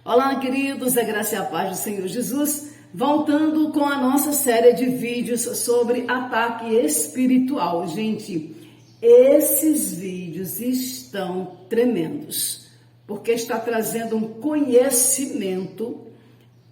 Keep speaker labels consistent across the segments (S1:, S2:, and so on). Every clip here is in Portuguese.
S1: Olá, queridos, a graça e a paz do Senhor Jesus, voltando com a nossa série de vídeos sobre ataque espiritual. Gente, esses vídeos estão tremendos, porque está trazendo um conhecimento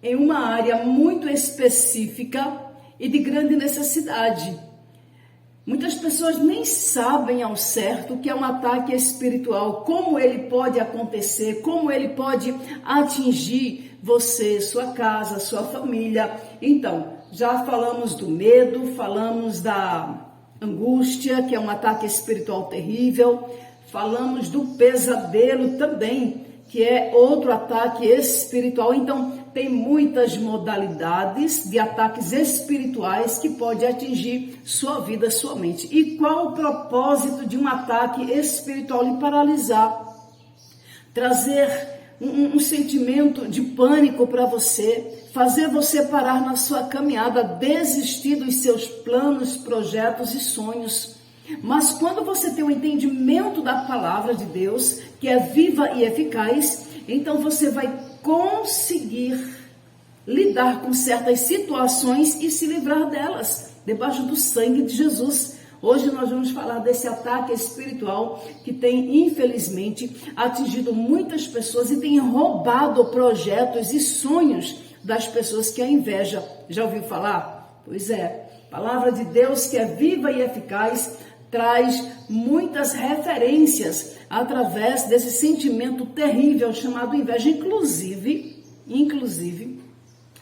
S1: em uma área muito específica e de grande necessidade. Muitas pessoas nem sabem ao certo o que é um ataque espiritual, como ele pode acontecer, como ele pode atingir você, sua casa, sua família. Então, já falamos do medo, falamos da angústia, que é um ataque espiritual terrível, falamos do pesadelo também, que é outro ataque espiritual. Então, tem muitas modalidades de ataques espirituais que pode atingir sua vida, sua mente. E qual o propósito de um ataque espiritual? Lhe paralisar, trazer um sentimento de pânico para você, fazer você parar na sua caminhada, desistir dos seus planos, projetos e sonhos. Mas quando você tem o entendimento da palavra de Deus, que é viva e eficaz, então você vai conseguir lidar com certas situações e se livrar delas, debaixo do sangue de Jesus. Hoje nós vamos falar desse ataque espiritual que tem, infelizmente, atingido muitas pessoas e tem roubado projetos e sonhos das pessoas, que é a inveja. Já ouviu falar? Pois é, a palavra de Deus, que é viva e eficaz, traz muitas referências através desse sentimento terrível chamado inveja. Inclusive,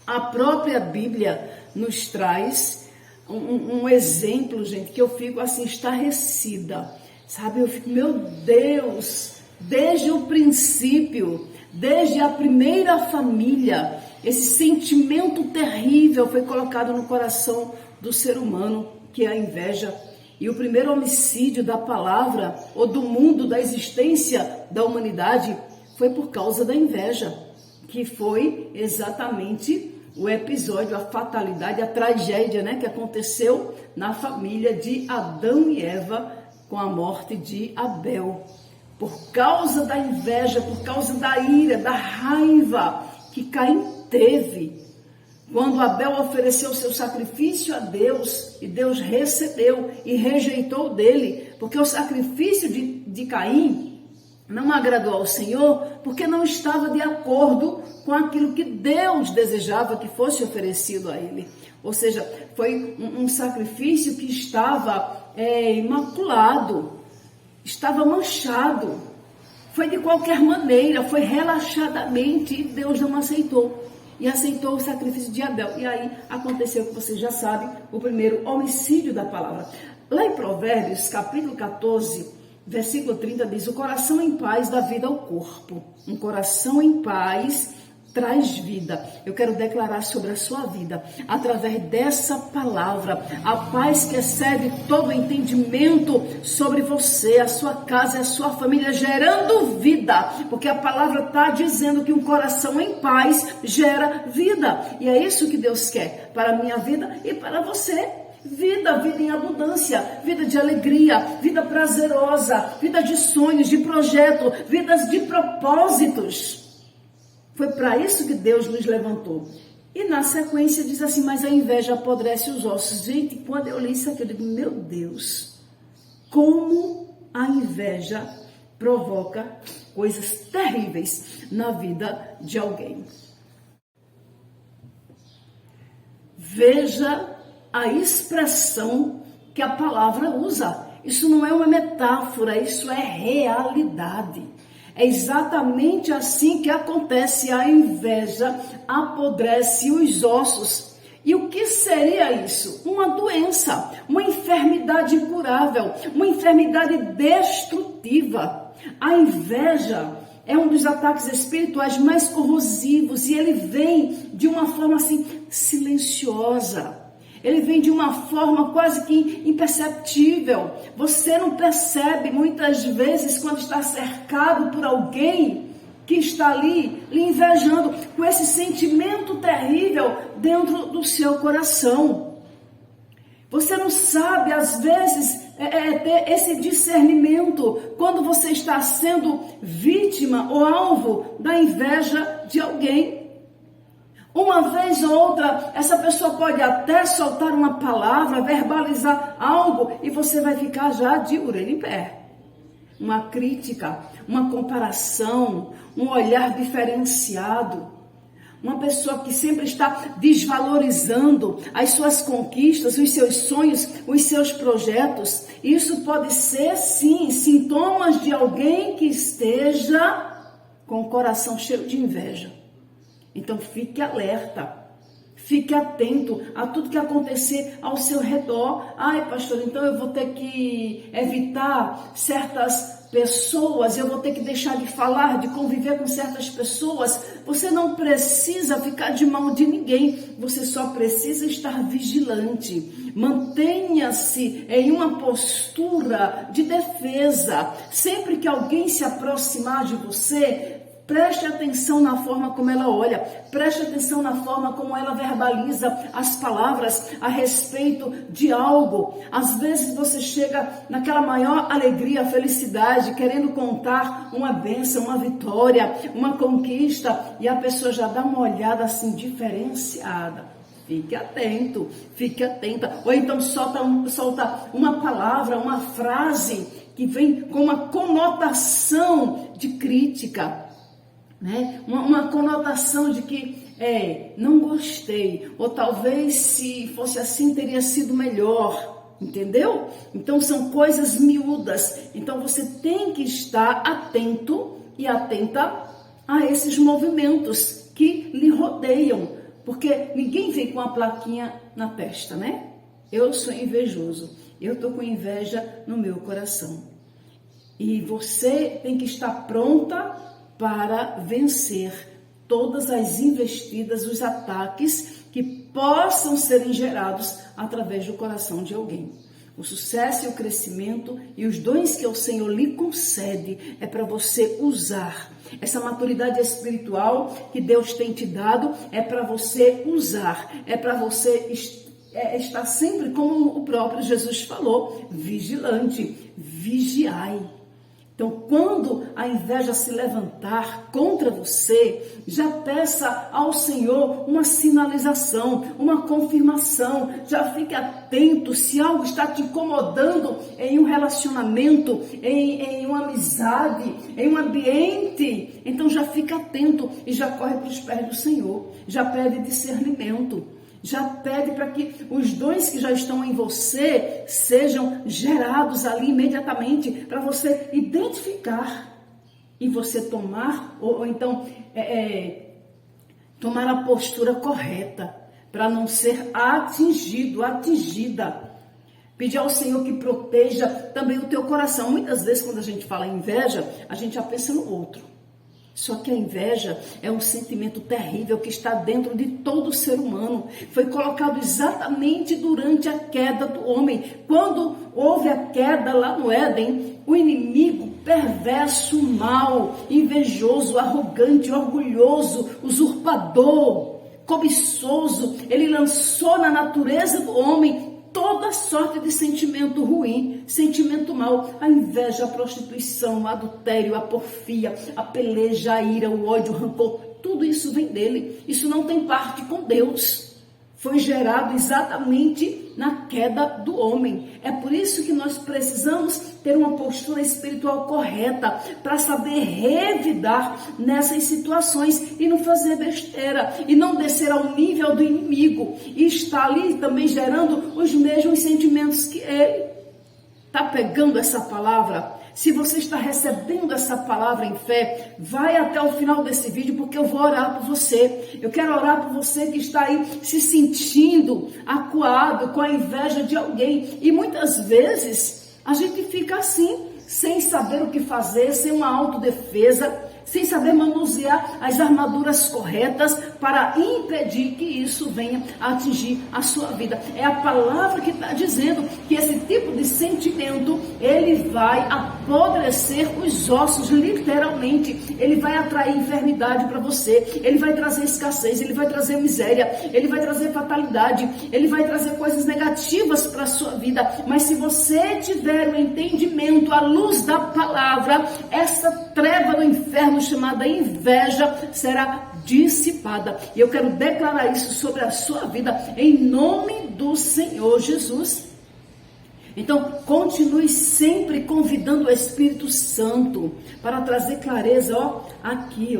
S1: a própria Bíblia nos traz um exemplo, gente, que eu fico assim, estarrecida, sabe? Eu fico, meu Deus, desde o princípio, desde a primeira família, esse sentimento terrível foi colocado no coração do ser humano, que é a inveja. E o primeiro homicídio da palavra, ou do mundo, da existência da humanidade, foi por causa da inveja, que foi exatamente o episódio, a fatalidade, a tragédia, que aconteceu na família de Adão e Eva com a morte de Abel. Por causa da inveja, por causa da ira, da raiva que Caim teve, quando Abel ofereceu seu sacrifício a Deus, e Deus recebeu e rejeitou dele, porque o sacrifício de Caim não agradou ao Senhor, porque não estava de acordo com aquilo que Deus desejava que fosse oferecido a ele. Ou seja, foi um sacrifício que estava imaculado, estava manchado, foi de qualquer maneira, foi relaxadamente, e Deus não aceitou. E aceitou o sacrifício de Abel. E aí aconteceu, que você já sabe, o primeiro homicídio da palavra. Lá em Provérbios, capítulo 14, versículo 30, diz: o coração em paz dá vida ao corpo. Um coração em paz traz vida. Eu quero declarar sobre a sua vida, através dessa palavra, a paz que excede todo entendimento sobre você, a sua casa e a sua família, gerando vida, porque a palavra está dizendo que um coração em paz gera vida, e é isso que Deus quer para a minha vida e para você. Vida em abundância, vida de alegria, vida prazerosa, vida de sonhos, de projeto, vidas de propósitos. Foi para isso que Deus nos levantou. E na sequência diz assim: mas a inveja apodrece os ossos. Gente, quando eu li isso aqui, eu digo, meu Deus, como a inveja provoca coisas terríveis na vida de alguém. Veja a expressão que a palavra usa. Isso não é uma metáfora, isso é realidade. É exatamente assim que acontece. A inveja apodrece os ossos. E o que seria isso? Uma doença, uma enfermidade incurável, uma enfermidade destrutiva. A inveja é um dos ataques espirituais mais corrosivos, e ele vem de uma forma assim silenciosa. Ele vem de uma forma quase que imperceptível. Você não percebe muitas vezes quando está cercado por alguém que está ali lhe invejando, com esse sentimento terrível dentro do seu coração. Você não sabe, às vezes, ter esse discernimento quando você está sendo vítima ou alvo da inveja de alguém. Uma vez ou outra, essa pessoa pode até soltar uma palavra, verbalizar algo e você vai ficar já de orelha em pé. Uma crítica, uma comparação, um olhar diferenciado. Uma pessoa que sempre está desvalorizando as suas conquistas, os seus sonhos, os seus projetos. Isso pode ser, sim, sintomas de alguém que esteja com o coração cheio de inveja. Então fique alerta, fique atento a tudo que acontecer ao seu redor. Ai, pastor, então eu vou ter que evitar certas pessoas, eu vou ter que deixar de falar, de conviver com certas pessoas. Você não precisa ficar de mão de ninguém, você só precisa estar vigilante. Mantenha-se em uma postura de defesa. Sempre que alguém se aproximar de você, preste atenção na forma como ela olha, preste atenção na forma como ela verbaliza as palavras a respeito de algo. Às vezes você chega naquela maior alegria, felicidade, querendo contar uma bênção, uma vitória, uma conquista, e a pessoa já dá uma olhada assim diferenciada. Fique atento, fique atenta. Ou então solta uma palavra, uma frase que vem com uma conotação de crítica. Né? Uma conotação de que não gostei, ou talvez se fosse assim teria sido melhor, entendeu? Então são coisas miúdas, então você tem que estar atento e atenta a esses movimentos que lhe rodeiam, porque ninguém vem com a plaquinha na testa, né? Eu sou invejoso, eu estou com inveja no meu coração, e você tem que estar pronta para vencer todas as investidas, os ataques que possam serem gerados através do coração de alguém. O sucesso e o crescimento e os dons que o Senhor lhe concede é para você usar. Essa maturidade espiritual que Deus tem te dado é para você usar, é para você estar sempre, como o próprio Jesus falou, vigilante, vigiai. Então, quando a inveja se levantar contra você, já peça ao Senhor uma sinalização, uma confirmação. Já fique atento se algo está te incomodando em um relacionamento, em uma amizade, em um ambiente. Então, já fique atento e já corre para os pés do Senhor. Já pede discernimento. Já pede para que os dons que já estão em você sejam gerados ali imediatamente, para você identificar e você tomar, ou então tomar a postura correta, para não ser atingida. Pedir ao Senhor que proteja também o teu coração. Muitas vezes quando a gente fala em inveja, a gente já pensa no outro. Só que a inveja é um sentimento terrível que está dentro de todo ser humano. Foi colocado exatamente durante a queda do homem. Quando houve a queda lá no Éden, o inimigo perverso, mau, invejoso, arrogante, orgulhoso, usurpador, cobiçoso, ele lançou na natureza do homem toda sorte de sentimento ruim, sentimento mau, a inveja, a prostituição, o adultério, a porfia, a peleja, a ira, o ódio, o rancor, tudo isso vem dele. Isso não tem parte com Deus. Foi gerado exatamente na queda do homem. É por isso que nós precisamos ter uma postura espiritual correta para saber revidar nessas situações e não fazer besteira e não descer ao nível do inimigo e estar ali também gerando os mesmos sentimentos que ele. Está pegando essa palavra? Se você está recebendo essa palavra em fé, vai até o final desse vídeo, porque eu vou orar por você. Eu quero orar por você que está aí se sentindo acuado com a inveja de alguém. E muitas vezes a gente fica assim, sem saber o que fazer, sem uma autodefesa, sem saber manusear as armaduras corretas para impedir que isso venha a atingir a sua vida. É a palavra que está dizendo que esse tipo de sentimento, ele vai apodrecer os ossos, literalmente. Ele vai atrair enfermidade para você, ele vai trazer escassez, ele vai trazer miséria, ele vai trazer fatalidade, ele vai trazer coisas negativas para a sua vida. Mas se você tiver o entendimento, a luz da palavra, essa treva do inferno chamada inveja será dissipada. E eu quero declarar isso sobre a sua vida em nome do Senhor Jesus. Então, continue sempre convidando o Espírito Santo para trazer clareza, aqui,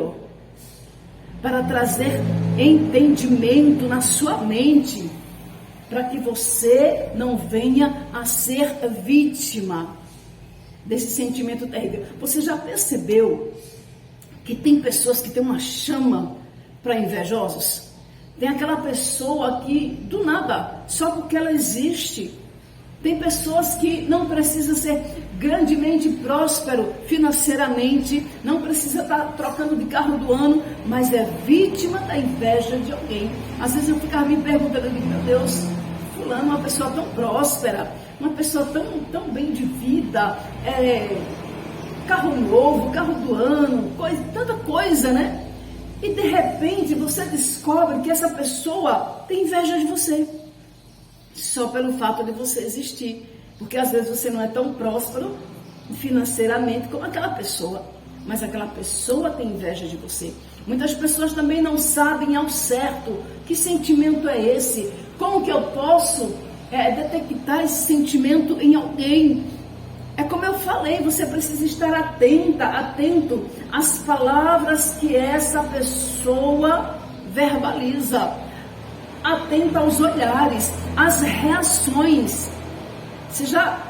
S1: para trazer entendimento na sua mente, para que você não venha a ser vítima desse sentimento terrível. Você já percebeu que tem pessoas que têm uma chama para invejosos? Tem aquela pessoa que, do nada, só porque ela existe. Tem pessoas que não precisam ser grandemente próspero financeiramente, não precisa estar trocando de carro do ano, mas é vítima da inveja de alguém. Às vezes eu ficava me perguntando, meu Deus, fulano é uma pessoa tão próspera, uma pessoa tão bem de vida, carro novo, carro do ano, tanta coisa, né? E de repente você descobre que essa pessoa tem inveja de você, só pelo fato de você existir. Porque às vezes você não é tão próspero financeiramente como aquela pessoa, mas aquela pessoa tem inveja de você. Muitas pessoas também não sabem ao certo que sentimento é esse, como que eu posso detectar esse sentimento em alguém. É como eu falei, você precisa estar atento às palavras que essa pessoa verbaliza, atento aos olhares, às reações. Você já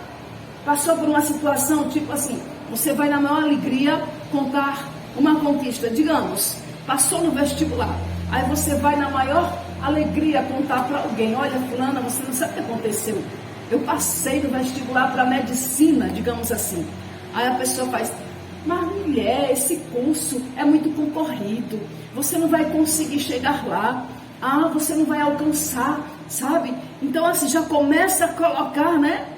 S1: passou por uma situação tipo assim, você vai na maior alegria contar uma conquista, digamos, passou no vestibular, aí você vai na maior alegria contar para alguém, olha fulana, você não sabe o que aconteceu, eu passei no vestibular para medicina, digamos assim. Aí a pessoa faz, mas mulher, esse curso é muito concorrido, você não vai conseguir chegar lá, você não vai alcançar, sabe? Então assim, já começa a colocar, né?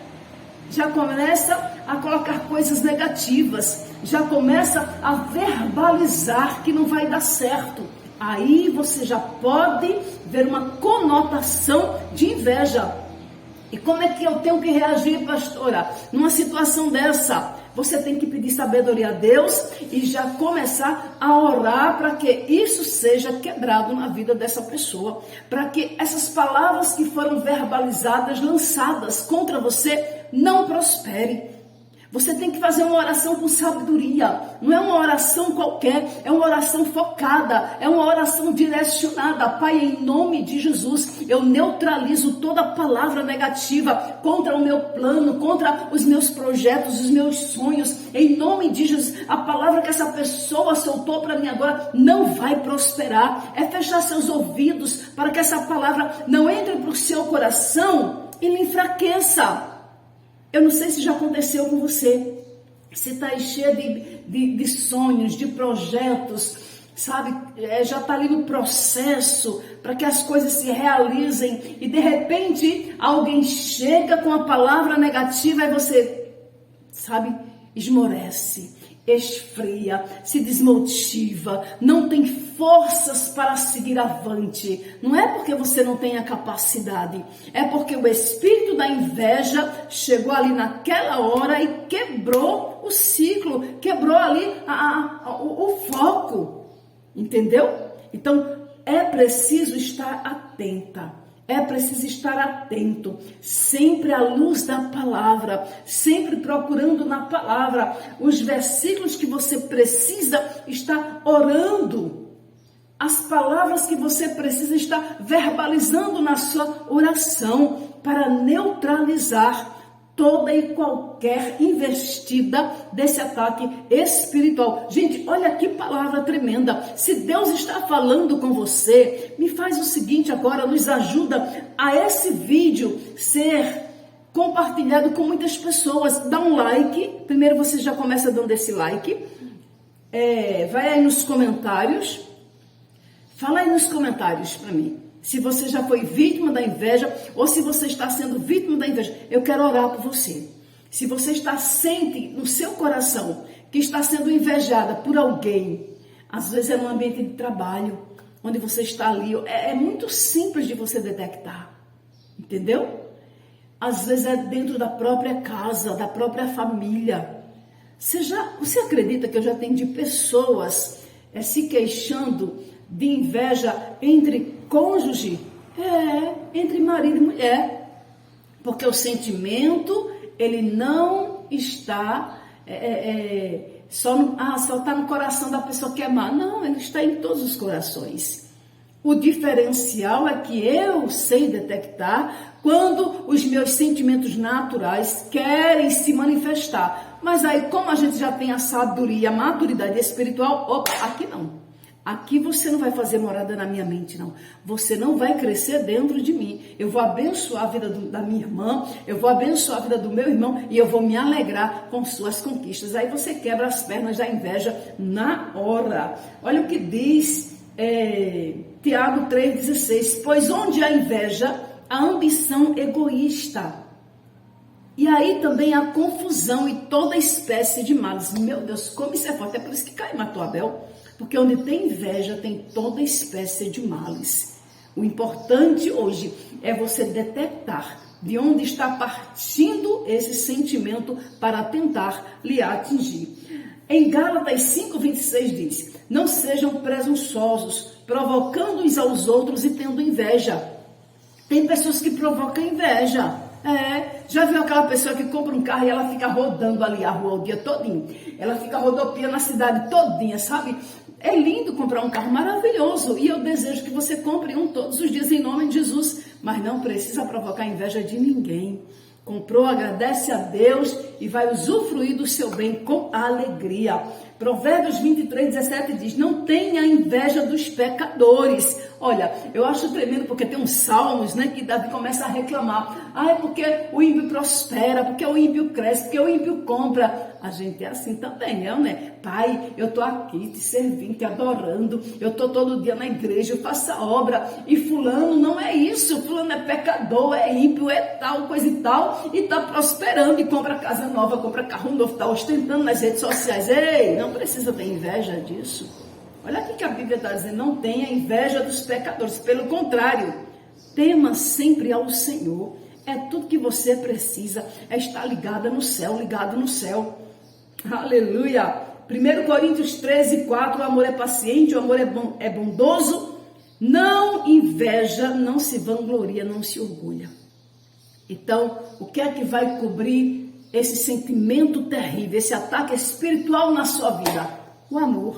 S1: Já começa a colocar coisas negativas, já começa a verbalizar que não vai dar certo. Aí você já pode ver uma conotação de inveja. E como é que eu tenho que reagir, pastora? Numa situação dessa, você tem que pedir sabedoria a Deus e já começar a orar para que isso seja quebrado na vida dessa pessoa. Para que essas palavras que foram verbalizadas, lançadas contra você, não prospere. Você tem que fazer uma oração com sabedoria. Não é uma oração qualquer, é uma oração focada, é uma oração direcionada. Pai, em nome de Jesus, eu neutralizo toda palavra negativa contra o meu plano, contra os meus projetos, os meus sonhos. Em nome de Jesus, a palavra que essa pessoa soltou para mim agora não vai prosperar. É fechar seus ouvidos para que essa palavra não entre para o seu coração e lhe enfraqueça. Eu não sei se já aconteceu com você. Você está cheio de sonhos, de projetos, sabe? Já está ali no processo para que as coisas se realizem. E de repente alguém chega com a palavra negativa e você, sabe, esmorece, esfria, se desmotiva, não tem forças para seguir avante. Não é porque você não tem a capacidade, é porque o espírito da inveja chegou ali naquela hora e quebrou o ciclo, quebrou ali o foco, entendeu? Então é preciso estar atenta. É preciso estar atento, sempre à luz da palavra, sempre procurando na palavra os versículos que você precisa estar orando, as palavras que você precisa estar verbalizando na sua oração para neutralizar toda e qualquer investida desse ataque espiritual. Gente, olha que palavra tremenda. Se Deus está falando com você, me faz o seguinte agora, nos ajuda a esse vídeo ser compartilhado com muitas pessoas. Dá um like. Primeiro você já começa dando esse like. vai aí nos comentários, fala aí nos comentários para mim, se você já foi vítima da inveja ou se você está sendo vítima da inveja. Eu quero orar por você. Se você sente no seu coração que está sendo invejada por alguém, às vezes é no ambiente de trabalho, onde você está ali, é muito simples de você detectar, entendeu? Às vezes é dentro da própria casa, da própria família. Você acredita que eu já atendi pessoas se queixando de inveja entre cônjuge? Entre marido e mulher. Porque o sentimento, ele não está só está no coração da pessoa que é má. Não, ele está em todos os corações. O diferencial é que eu sei detectar quando os meus sentimentos naturais querem se manifestar. Mas aí, como a gente já tem a sabedoria, a maturidade espiritual, aqui não. Aqui você não vai fazer morada na minha mente, não. Você não vai crescer dentro de mim. Eu vou abençoar a vida da minha irmã, eu vou abençoar a vida do meu irmão e eu vou me alegrar com suas conquistas. Aí você quebra as pernas da inveja na hora. Olha o que diz Tiago 3,16. Pois onde há inveja, a ambição egoísta. E aí também a confusão e toda espécie de males. Meu Deus, como isso é forte. É por isso que Caim matou Abel. Porque onde tem inveja, tem toda espécie de males. O importante hoje é você detectar de onde está partindo esse sentimento para tentar lhe atingir. Em Gálatas 5,26 diz: não sejam presunçosos, provocando uns aos outros e tendo inveja. Tem pessoas que provocam inveja. Já viu aquela pessoa que compra um carro e ela fica rodando ali a rua o dia todinho? Ela fica rodopiando a cidade todinha, sabe? É lindo comprar um carro maravilhoso e eu desejo que você compre um todos os dias em nome de Jesus, mas não precisa provocar inveja de ninguém. Comprou, agradece a Deus e vai usufruir do seu bem com alegria. Provérbios 23:17 diz: não tenha inveja dos pecadores. Olha, eu acho tremendo porque tem uns salmos, que Davi começa a reclamar. É porque o ímpio prospera, porque o ímpio cresce, porque o ímpio compra. A gente é assim também, né? Pai, eu tô aqui te servindo, te adorando, eu tô todo dia na igreja, eu faço a obra, e fulano não é isso, fulano é pecador, é ímpio, é tal, coisa e tal, e tá prosperando, e compra casa nova, compra carro novo, tá ostentando nas redes sociais. Ei, não precisa ter inveja disso. Olha aqui que a Bíblia está dizendo: não tenha inveja dos pecadores, pelo contrário, tema sempre ao Senhor. É tudo que você precisa, é estar ligado no céu. Aleluia! 1 Coríntios 13:4, o amor é paciente, o amor é bondoso, não inveja, não se vangloria, não se orgulha. Então, o que é que vai cobrir esse sentimento terrível, esse ataque espiritual na sua vida? O amor.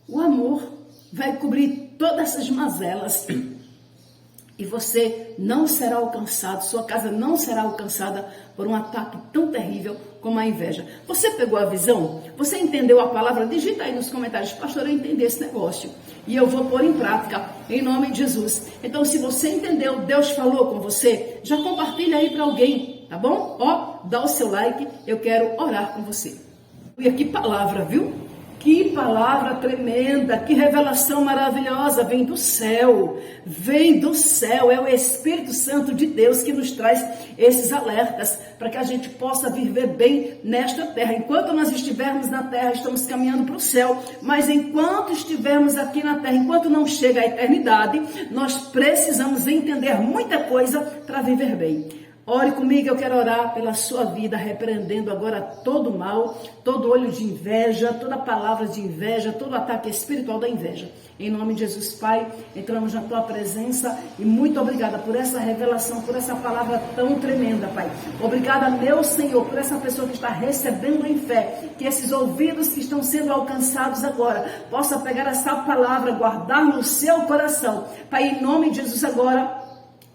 S1: O amor vai cobrir todas essas mazelas e você não será alcançado, sua casa não será alcançada por um ataque tão terrível como a inveja. Você pegou a visão? Você entendeu a palavra? Digita aí nos comentários: pastor, eu entendi esse negócio e eu vou pôr em prática em nome de Jesus. Então, se você entendeu, Deus falou com você, já compartilha aí para alguém, tá bom? Dá o seu like, eu quero orar com você. E que palavra, viu? Que palavra tremenda, que revelação maravilhosa, vem do céu, é o Espírito Santo de Deus que nos traz esses alertas, para que a gente possa viver bem nesta terra. Enquanto nós estivermos na terra, estamos caminhando para o céu, mas enquanto estivermos aqui na terra, enquanto não chega a eternidade, nós precisamos entender muita coisa para viver bem. Ore comigo, eu quero orar pela sua vida, repreendendo agora todo mal, todo olho de inveja, toda palavra de inveja, todo ataque espiritual da inveja. Em nome de Jesus, Pai, entramos na tua presença e muito obrigada por essa revelação, por essa palavra tão tremenda, Pai. Obrigada, meu Senhor, por essa pessoa que está recebendo em fé, que esses ouvidos que estão sendo alcançados agora, possa pegar essa palavra, guardar no seu coração. Pai, em nome de Jesus agora,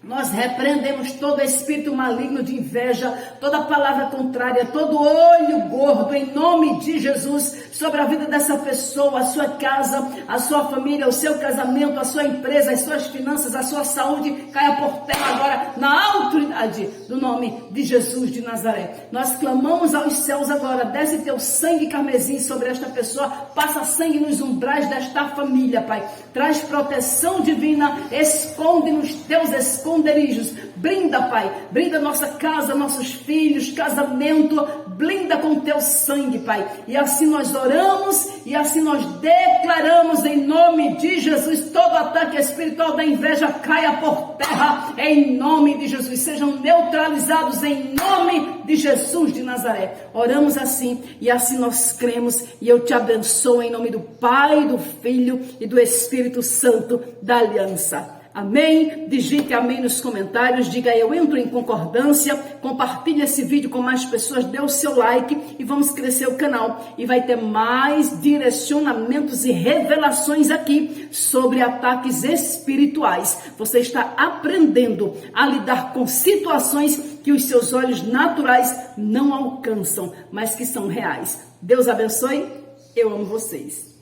S1: Nós repreendemos todo espírito maligno de inveja, toda palavra contrária, todo olho gordo, em nome de Jesus, sobre a vida dessa pessoa, a sua casa, a sua família, o seu casamento, a sua empresa, as suas finanças, a sua saúde, caia por terra agora, na autoridade do nome de Jesus de Nazaré. Nós clamamos aos céus agora, desce teu sangue carmesim sobre esta pessoa, passa sangue nos umbrais desta família, Pai. Traz proteção divina, esconde nos teus esconderijos, brinda, Pai, brinda nossa casa, nossos filhos, casamento, blinda com teu sangue, Pai, e assim nós oramos, e assim nós declaramos em nome de Jesus, todo ataque espiritual da inveja caia por terra, em nome de Jesus, sejam neutralizados em nome de Jesus de Nazaré. Oramos assim, e assim nós cremos, e eu te abençoo em nome do Pai, do Filho e do Espírito Santo da Aliança. Amém? Digite amém nos comentários, diga eu entro em concordância, compartilhe esse vídeo com mais pessoas, dê o seu like e vamos crescer o canal. E vai ter mais direcionamentos e revelações aqui sobre ataques espirituais. Você está aprendendo a lidar com situações que os seus olhos naturais não alcançam, mas que são reais. Deus abençoe, eu amo vocês.